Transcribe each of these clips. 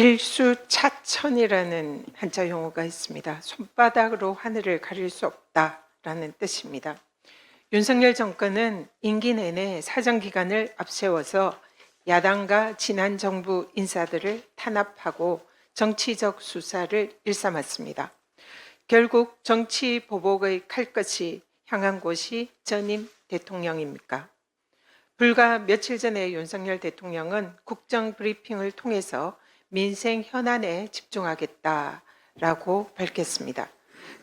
일수차천이라는 한자 용어가 있습니다. 손바닥으로 하늘을 가릴 수 없다라는 뜻입니다. 윤석열 정권은 임기 내내 사정기간을 앞세워서 야당과 지난 정부 인사들을 탄압하고 정치적 수사를 일삼았습니다. 결국 정치 보복의 칼끝이 향한 곳이 전임 대통령입니까? 불과 며칠 전에 윤석열 대통령은 국정 브리핑을 통해서 민생 현안에 집중하겠다라고 밝혔습니다.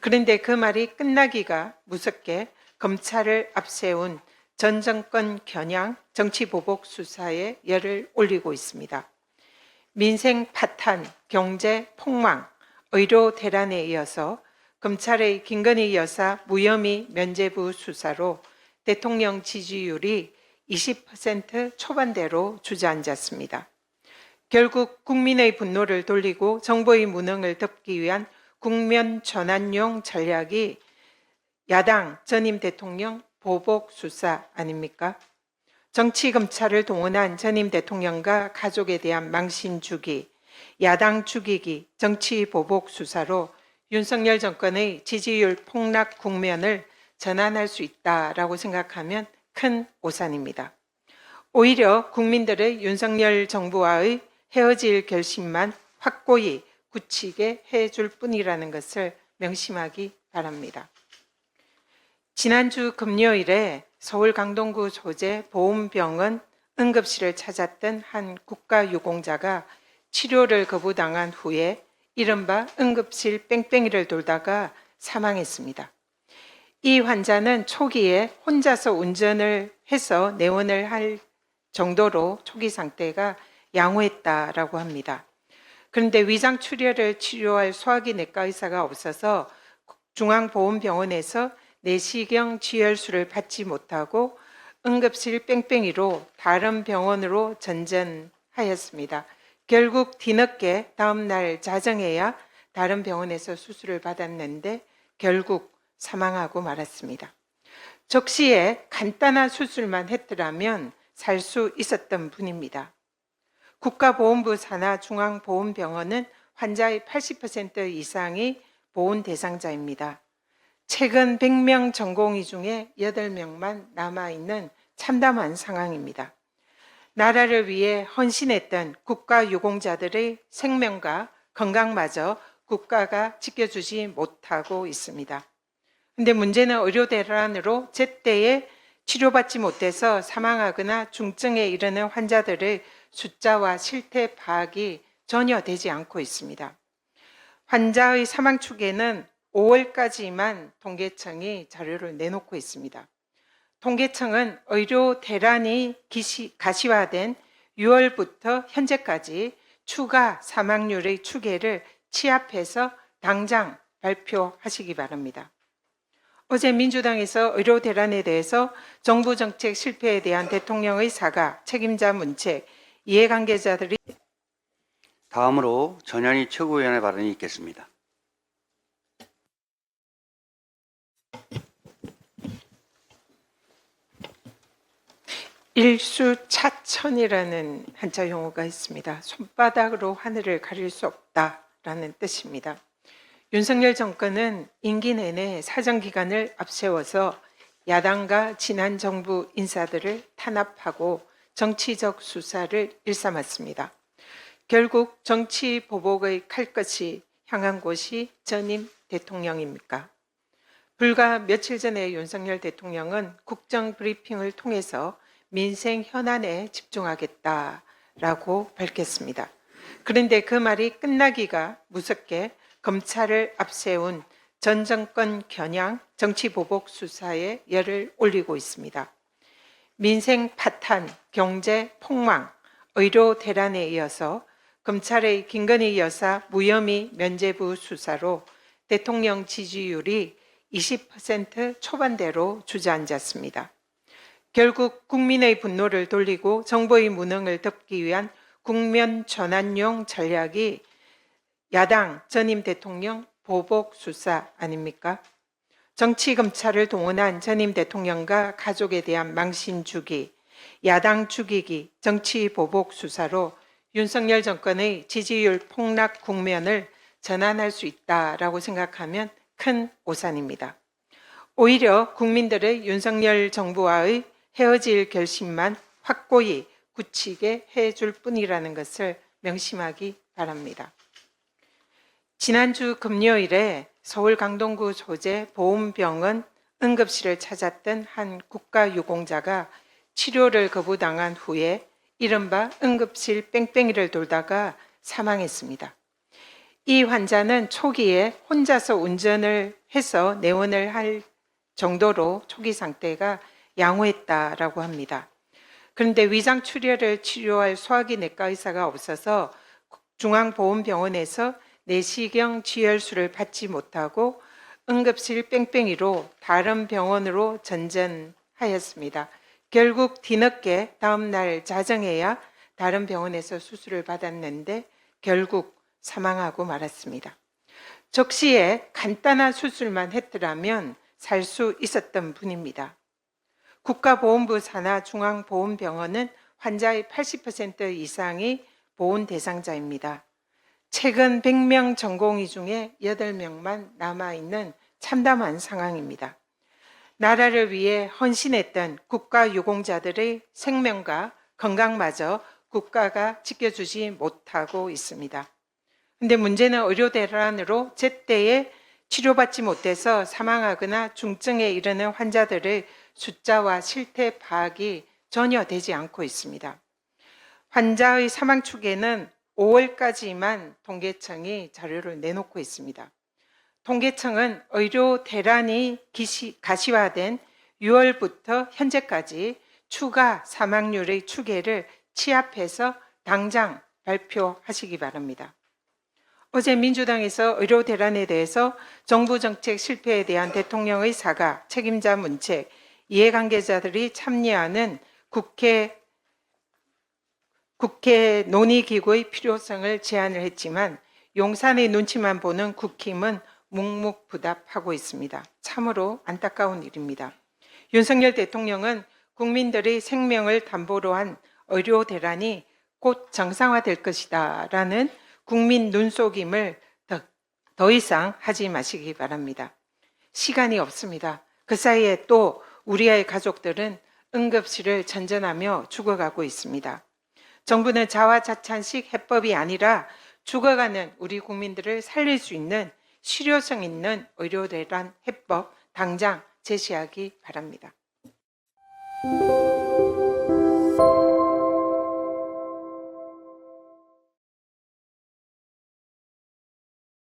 그런데 그 말이 끝나기가 무섭게 검찰을 앞세운 전 정권 겨냥 정치보복 수사에 열을 올리고 있습니다. 민생 파탄, 경제 폭망, 의료 대란에 이어서 검찰의 김건희 여사 무혐의 면죄부 수사로 대통령 지지율이 20% 초반대로 주저앉았습니다. 결국 국민의 분노를 돌리고 정부의 무능을 덮기 위한 국면 전환용 전략이 야당 전임 대통령 보복 수사 아닙니까? 정치검찰을 동원한 전임 대통령과 가족에 대한 망신 주기, 야당 죽이기, 정치 보복 수사로 윤석열 정권의 지지율 폭락 국면을 전환할 수 있다라고 생각하면 큰 오산입니다. 오히려 국민들의 윤석열 정부와의 헤어질 결심만 확고히 굳히게 해줄 뿐이라는 것을 명심하기 바랍니다. 지난주 금요일에 서울 강동구 소재 보훈병원 응급실을 찾았던 한 국가유공자가 치료를 거부당한 후에 이른바 응급실 뺑뺑이를 돌다가 사망했습니다. 이 환자는 초기에 혼자서 운전을 해서 내원을 할 정도로 초기 상태가 양호했다라고 합니다. 그런데 위장 출혈을 치료할 소화기 내과 의사가 없어서 중앙보훈병원에서 내시경 지혈술을 받지 못하고 응급실 뺑뺑이로 다른 병원으로 전전하였습니다. 결국 뒤늦게 다음 날 자정해야 다른 병원에서 수술을 받았는데 결국 사망하고 말았습니다. 적시에 간단한 수술만 했더라면 살 수 있었던 분입니다. 국가보훈부 산하 중앙보훈병원은 환자의 80% 이상이 보훈 대상자입니다. 최근 100명 전공의 중에 8명만 남아있는 참담한 상황입니다. 나라를 위해 헌신했던 국가유공자들의 생명과 건강마저 국가가 지켜주지 못하고 있습니다. 근데 문제는 의료 대란으로 제때에 치료받지 못해서 사망하거나 중증에 이르는 환자들의 숫자와 실태 파악이 전혀 되지 않고 있습니다. 환자의 사망 추계는 5월까지만 통계청이 자료를 내놓고 있습니다. 통계청은 의료 대란이 가시화된 6월부터 현재까지 추가 사망률의 추계를 취합해서 당장 발표하시기 바랍니다. 어제 민주당에서 의료 대란에 대해서 정부 정책 실패에 대한 대통령의 사과, 책임자 문책, 이해관계자들이 다음으로 전현희 최고위원의 발언이 있겠습니다. 일수차천이라는 한자 용어가 있습니다. 손바닥으로 하늘을 가릴 수 없다라는 뜻입니다. 윤석열 정권은 임기 내내 사정기간을 앞세워서 야당과 지난 정부 인사들을 탄압하고 정치적 수사를 일삼았습니다. 결국 정치 보복의 칼끝이 향한 곳이 전임 대통령입니까? 불과 며칠 전에 윤석열 대통령은 국정 브리핑을 통해서 민생 현안에 집중하겠다라고 밝혔습니다. 그런데 그 말이 끝나기가 무섭게 검찰을 앞세운 전 정권 겨냥 정치보복 수사에 열을 올리고 있습니다. 민생 파탄, 경제 폭망, 의료 대란에 이어서 검찰의 김건희 여사 무혐의 면죄부 수사로 대통령 지지율이 20% 초반대로 주저앉았습니다. 결국 국민의 분노를 돌리고 정부의 무능을 덮기 위한 국면 전환용 전략이 야당 전임 대통령 보복 수사 아닙니까? 정치검찰을 동원한 전임 대통령과 가족에 대한 망신 주기, 야당 죽이기, 정치 보복 수사로 윤석열 정권의 지지율 폭락 국면을 전환할 수 있다라고 생각하면 큰 오산입니다. 오히려 국민들의 윤석열 정부와의 헤어질 결심만 확고히 굳히게 해줄 뿐이라는 것을 명심하기 바랍니다. 지난주 금요일에 서울 강동구 소재 보훈병원 응급실을 찾았던 한 국가유공자가 치료를 거부당한 후에 이른바 응급실 뺑뺑이를 돌다가 사망했습니다. 이 환자는 초기에 혼자서 운전을 해서 내원을 할 정도로 초기 상태가 양호했다라고 합니다. 그런데 위장 출혈을 치료할 소화기 내과 의사가 없어서 중앙보훈병원에서 내시경 지혈술을 받지 못하고 응급실 뺑뺑이로 다른 병원으로 전전하였습니다. 결국 뒤늦게 다음 날 자정해야 다른 병원에서 수술을 받았는데 결국 사망하고 말았습니다. 적시에 간단한 수술만 했더라면 살 수 있었던 분입니다. 국가보훈부 산하 중앙보훈병원은 환자의 80% 이상이 보훈 대상자입니다. 최근 100명 전공의 중에 8명만 남아있는 참담한 상황입니다. 나라를 위해 헌신했던 국가유공자들의 생명과 건강마저 국가가 지켜주지 못하고 있습니다. 근데 문제는 의료대란으로 제때에 치료받지 못해서 사망하거나 중증에 이르는 환자들의 숫자와 실태 파악이 전혀 되지 않고 있습니다. 환자의 사망 추계는 5월까지만 통계청이 자료를 내놓고 있습니다. 통계청은 의료 대란이 가시화된 6월부터 현재까지 추가 사망률의 추계를 취합해서 당장 발표하시기 바랍니다. 어제 민주당에서 의료 대란에 대해서 정부 정책 실패에 대한 대통령의 사과, 책임자 문책, 이해관계자들이 참여하는 국회 논의기구의 필요성을 제안을 했지만 용산의 눈치만 보는 국힘은 묵묵부답하고 있습니다. 참으로 안타까운 일입니다. 윤석열 대통령은 국민들의 생명을 담보로 한 의료 대란이 곧 정상화될 것이다 라는 국민 눈속임을 더 이상 하지 마시기 바랍니다. 시간이 없습니다. 그 사이에 또 우리의 가족들은 응급실을 전전하며 죽어가고 있습니다. 정부는 자화자찬식 해법이 아니라 죽어가는 우리 국민들을 살릴 수 있는 실효성 있는 의료대란 해법 당장 제시하기 바랍니다.